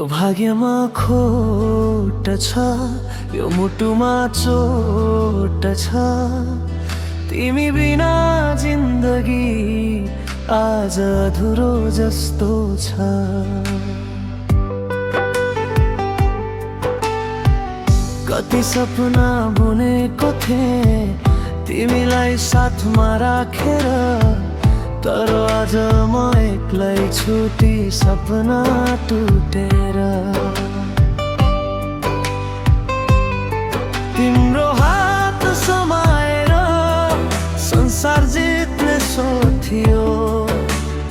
यो भाग्यमा खोट छ, यो मुटुमा चोट छ। तिमी बिना जिन्दगी आज अधुरो जस्तो छ। कति सपना बुनेको थिएँ तिमीलाई साथमा राखेर, तर आज म एक्लै छुटी सपना टुटेर। तिम्रो हात समाएर संसार जित्ने सोच्थ्यो,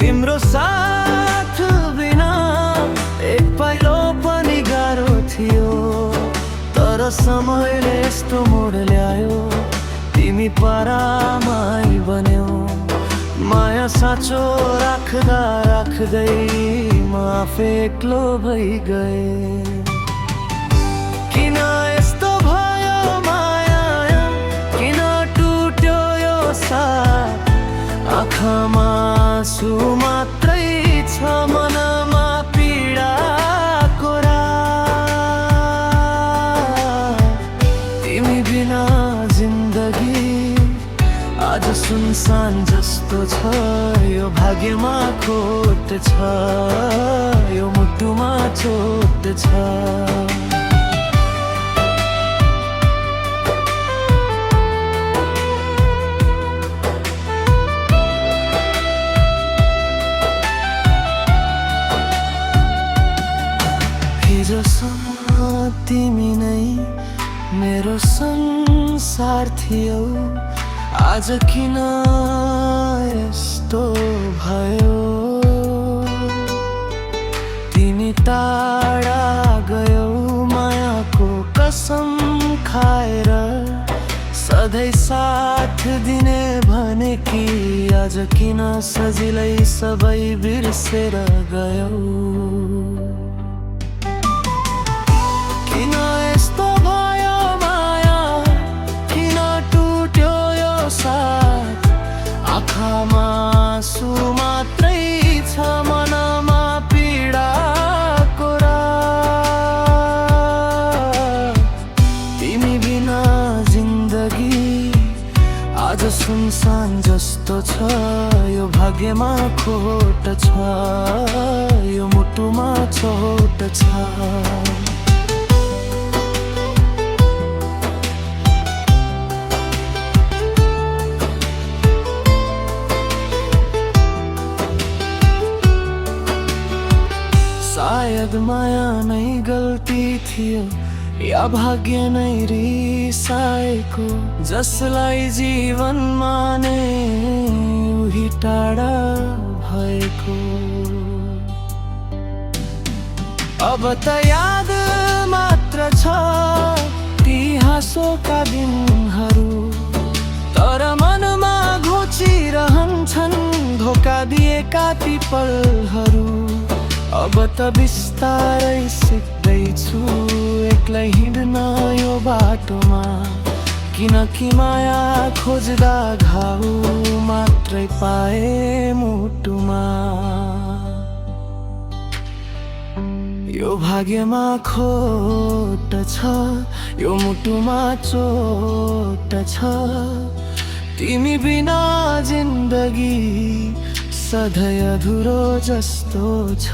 तिम्रो साथ बिना एक पाइलो पनि गाह्रो थियो। तर समयले यस्तो मोड ल्यायो, तिमी परामाई बन्यौ। माया साँचो राख्दा राख्दै म आफै एक्लो भइ गएँ। किन यस्तो भयो माया, किन टुट्यो यो साथ? आँखामा आँसु मात्रै छ, मनमा पीडाको रात। तिमी बिना जिन्दगी आज सुनसान जस्तो छ। यो भाग्यमा खोट छ, यो मुटुमा चोट छ। हिजोसम्म तिमी नै मेरो संसार थियौ, आज किन यस्तो भयो? तिमी टाढा गयौ मायाको कसम खाएर, सधैँ साथ दिने भने कि आज किन सजिलै सबै बिर्सेर गयौ? किन यस्तो भयो माया, किन टुट्यो यो साथ? आँखामा आँसु मात्रै छ, मनमा पीडाको रात। तिमी बिना जिन्दगी आज सुनसान जस्तो छ। यो भाग्यमा खोट छ, यो मुटुमा चोट छ। सायद माया नै गल्ती थियो, या भाग्य नै रिसाएको। जसलाई जीवन माने उही टाढा भएको। अब त याद मात्र छ ती हाँसोका दिनहरू, तर मनमा घोचिरहन्छन् धोका दिएका ती पलहरू। अब त बिस्तारै सिक्दैछु एक्लै हिँड्न यो बाटोमा, किनकि माया खोज्दा घाउ मात्रै पाए मुटुमा। यो भाग्यमा खोट छ, यो मुटुमा चोट छ। तिमी बिना जिन्दगी सधैँ अधुरो जस्तो छ।